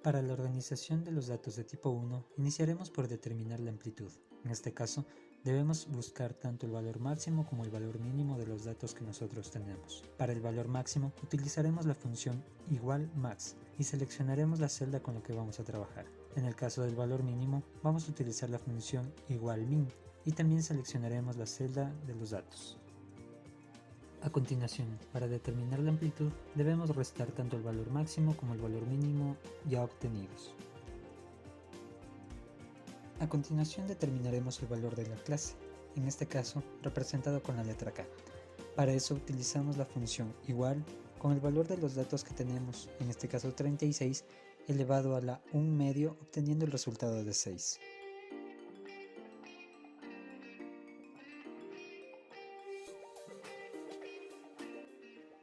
Para la organización de los datos de tipo 1, iniciaremos por determinar la amplitud. En este caso, debemos buscar tanto el valor máximo como el valor mínimo de los datos que nosotros tenemos. Para el valor máximo, utilizaremos la función igual max y seleccionaremos la celda con la que vamos a trabajar. En el caso del valor mínimo, vamos a utilizar la función igual min y también seleccionaremos la celda de los datos. A continuación, para determinar la amplitud, debemos restar tanto el valor máximo como el valor mínimo ya obtenidos. A continuación determinaremos el valor de la clase, en este caso representado con la letra K. Para eso utilizamos la función igual con el valor de los datos que tenemos, en este caso 36, elevado a la 1 medio obteniendo el resultado de 6.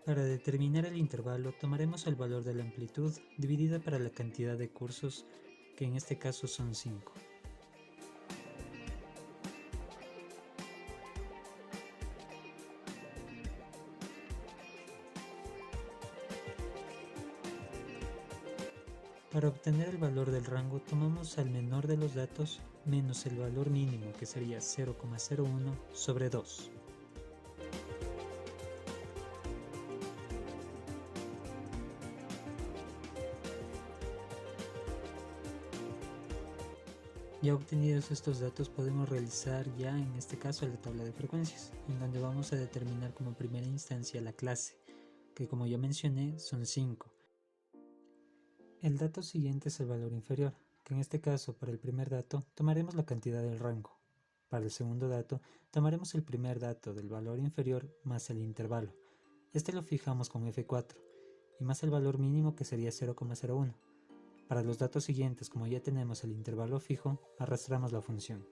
Para determinar el intervalo tomaremos el valor de la amplitud dividida para la cantidad de cursos, que en este caso son 5. Para obtener el valor del rango tomamos al menor de los datos menos el valor mínimo, que sería 0,01 sobre 2. Ya obtenidos estos datos podemos realizar ya en este caso la tabla de frecuencias, en donde vamos a determinar como primera instancia la clase, que como ya mencioné son 5. El dato siguiente es el valor inferior, que en este caso para el primer dato tomaremos la cantidad del rango. Para el segundo dato tomaremos el primer dato del valor inferior más el intervalo. Este lo fijamos con F4 y más el valor mínimo, que sería 0,01. Para los datos siguientes, como ya tenemos el intervalo fijo, arrastramos la función.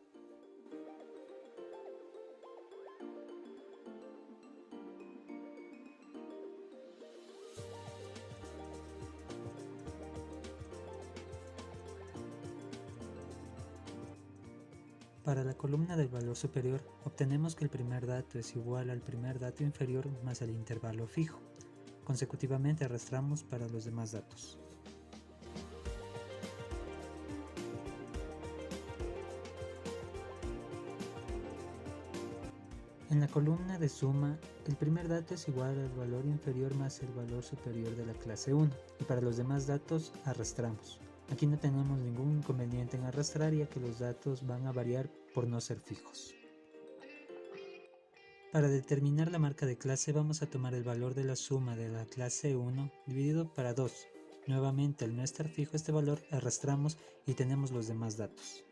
Para la columna del valor superior, obtenemos que el primer dato es igual al primer dato inferior más el intervalo fijo. Consecutivamente arrastramos para los demás datos. En la columna de suma, el primer dato es igual al valor inferior más el valor superior de la clase 1, y para los demás datos arrastramos. Aquí no tenemos ningún inconveniente en arrastrar, ya que los datos van a variar por no ser fijos. Para determinar la marca de clase vamos a tomar el valor de la suma de la clase 1 dividido para 2. Nuevamente, al no estar fijo este valor, arrastramos y tenemos los demás datos.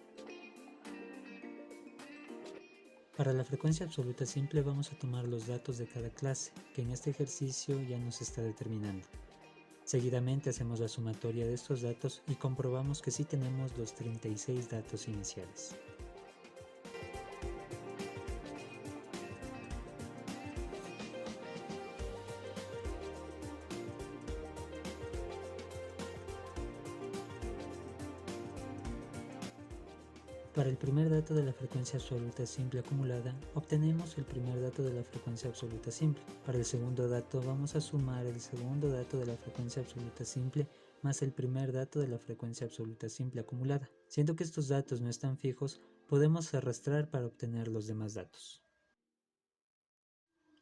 Para la frecuencia absoluta simple vamos a tomar los datos de cada clase, que en este ejercicio ya nos está determinando. Seguidamente hacemos la sumatoria de estos datos y comprobamos que sí tenemos los 36 datos iniciales. Para el primer dato de la frecuencia absoluta simple acumulada, obtenemos el primer dato de la frecuencia absoluta simple. Para el segundo dato vamos a sumar el segundo dato de la frecuencia absoluta simple más el primer dato de la frecuencia absoluta simple acumulada. Siendo que estos datos no están fijos, podemos arrastrar para obtener los demás datos.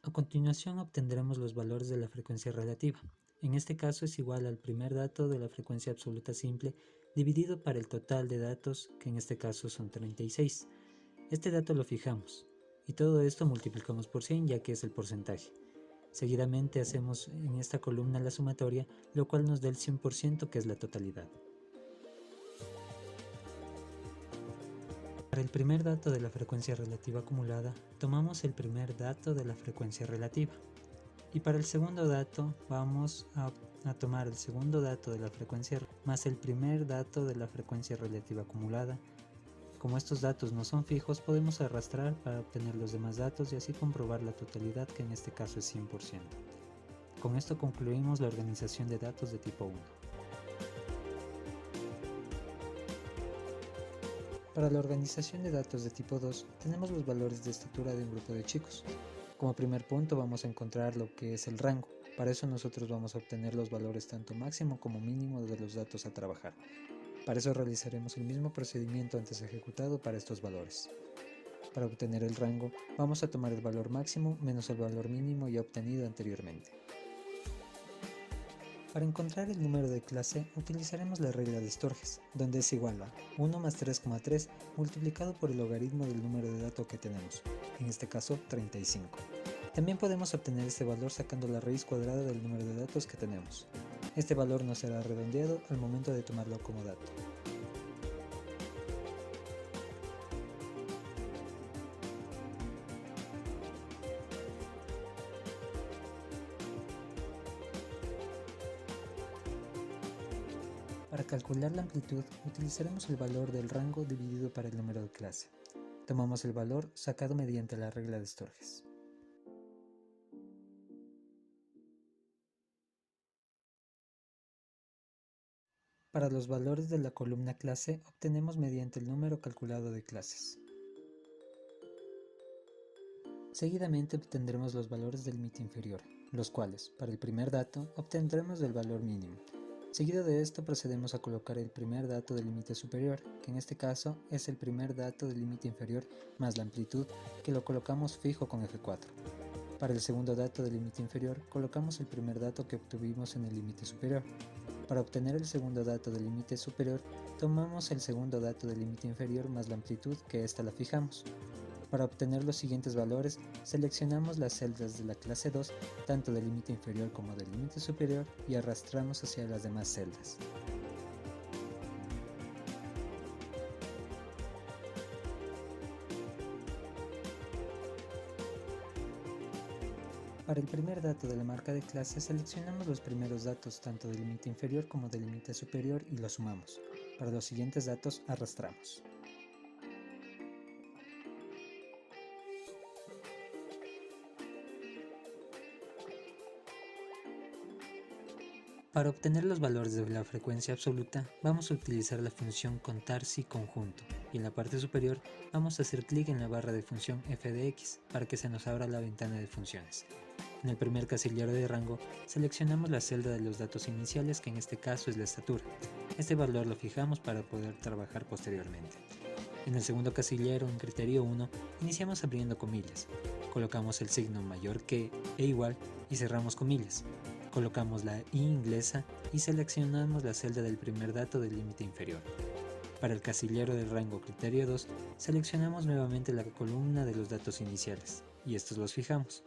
A continuación obtendremos los valores de la frecuencia relativa. En este caso es igual al primer dato de la frecuencia absoluta simple dividido para el total de datos, que en este caso son 36. Este dato lo fijamos y todo esto multiplicamos por 100, ya que es el porcentaje. Seguidamente hacemos en esta columna la sumatoria, lo cual nos da el 100%, que es la totalidad. Para el primer dato de la frecuencia relativa acumulada, tomamos el primer dato de la frecuencia relativa. Y para el segundo dato vamos a tomar el segundo dato de la frecuencia más el primer dato de la frecuencia relativa acumulada. Como estos datos no son fijos, podemos arrastrar para obtener los demás datos y así comprobar la totalidad, que en este caso es 100%. Con esto concluimos la organización de datos de tipo 1. Para la organización de datos de tipo 2 tenemos los valores de estatura de un grupo de chicos. Como primer punto vamos a encontrar lo que es el rango. Para eso nosotros vamos a obtener los valores tanto máximo como mínimo de los datos a trabajar. Para eso realizaremos el mismo procedimiento antes ejecutado para estos valores. Para obtener el rango, vamos a tomar el valor máximo menos el valor mínimo ya obtenido anteriormente. Para encontrar el número de clase, utilizaremos la regla de Sturges, donde es igual a 1 más 3,3 multiplicado por el logaritmo del número de datos que tenemos, en este caso 35. También podemos obtener este valor sacando la raíz cuadrada del número de datos que tenemos. Este valor nos será redondeado al momento de tomarlo como dato. Para calcular la amplitud, utilizaremos el valor del rango dividido para el número de clase. Tomamos el valor sacado mediante la regla de Sturges. Para los valores de la columna clase, obtenemos mediante el número calculado de clases. Seguidamente obtendremos los valores del límite inferior, los cuales, para el primer dato, obtendremos el valor mínimo. Seguido de esto procedemos a colocar el primer dato del límite superior, que en este caso es el primer dato del límite inferior más la amplitud, que lo colocamos fijo con F4. Para el segundo dato del límite inferior, colocamos el primer dato que obtuvimos en el límite superior. Para obtener el segundo dato del límite superior, tomamos el segundo dato del límite inferior más la amplitud, que ésta la fijamos. Para obtener los siguientes valores, seleccionamos las celdas de la clase 2, tanto del límite inferior como del límite superior, y arrastramos hacia las demás celdas. Para el primer dato de la marca de clase, seleccionamos los primeros datos tanto del límite inferior como del límite superior y los sumamos. Para los siguientes datos, arrastramos. Para obtener los valores de la frecuencia absoluta, vamos a utilizar la función contar si conjunto, y en la parte superior vamos a hacer clic en la barra de función f de x para que se nos abra la ventana de funciones. En el primer casillero de rango, seleccionamos la celda de los datos iniciales, que en este caso es la estatura. Este valor lo fijamos para poder trabajar posteriormente. En el segundo casillero, en criterio 1, iniciamos abriendo comillas. Colocamos el signo mayor que e igual y cerramos comillas. Colocamos la I inglesa y seleccionamos la celda del primer dato del límite inferior. Para el casillero del rango criterio 2, seleccionamos nuevamente la columna de los datos iniciales, y estos los fijamos.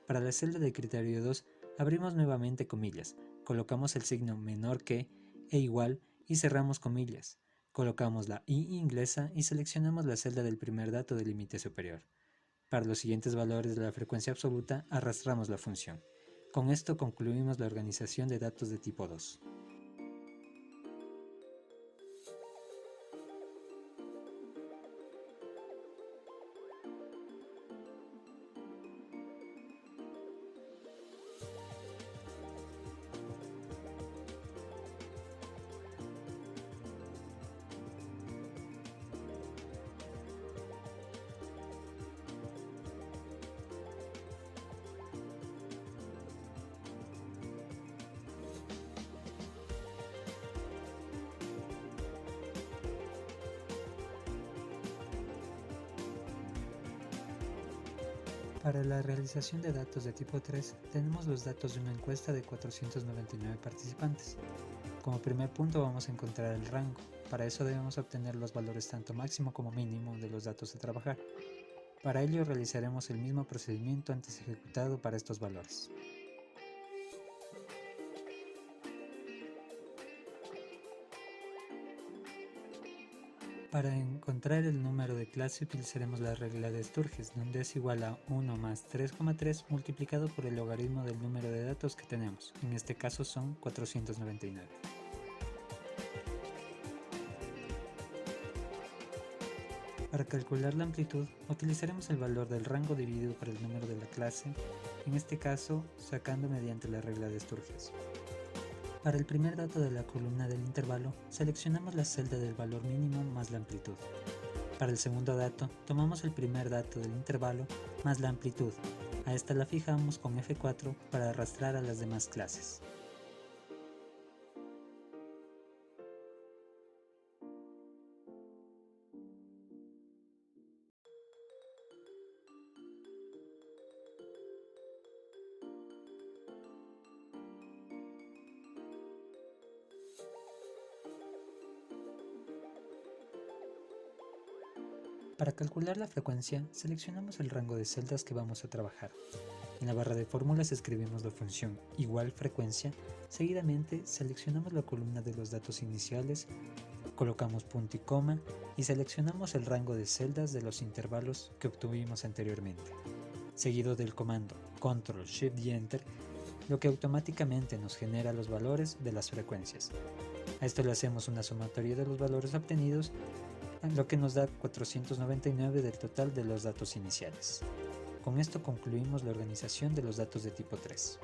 Para la celda de criterio 2, abrimos nuevamente comillas, colocamos el signo menor que e igual y cerramos comillas. Colocamos la I inglesa y seleccionamos la celda del primer dato del límite superior. Para los siguientes valores de la frecuencia absoluta, arrastramos la función. Con esto concluimos la organización de datos de tipo 2. Para la realización de datos de tipo 3, tenemos los datos de una encuesta de 499 participantes. Como primer punto vamos a encontrar el rango. Para eso debemos obtener los valores tanto máximo como mínimo de los datos a trabajar. Para ello realizaremos el mismo procedimiento antes ejecutado para estos valores. Para encontrar el número de clase utilizaremos la regla de Sturges, donde es igual a 1 más 3,3 multiplicado por el logaritmo del número de datos que tenemos, en este caso son 499. Para calcular la amplitud, utilizaremos el valor del rango dividido por el número de la clase, en este caso sacando mediante la regla de Sturges. Para el primer dato de la columna del intervalo, seleccionamos la celda del valor mínimo más la amplitud. Para el segundo dato, tomamos el primer dato del intervalo más la amplitud. A esta la fijamos con F4 para arrastrar a las demás clases. Para calcular la frecuencia, seleccionamos el rango de celdas que vamos a trabajar. En la barra de fórmulas escribimos la función igual frecuencia, seguidamente seleccionamos la columna de los datos iniciales, colocamos punto y coma y seleccionamos el rango de celdas de los intervalos que obtuvimos anteriormente, seguido del comando Ctrl Shift y Enter, lo que automáticamente nos genera los valores de las frecuencias. A esto le hacemos una sumatoria de los valores obtenidos, lo que nos da 499 del total de los datos iniciales. Con esto concluimos la organización de los datos de tipo 3.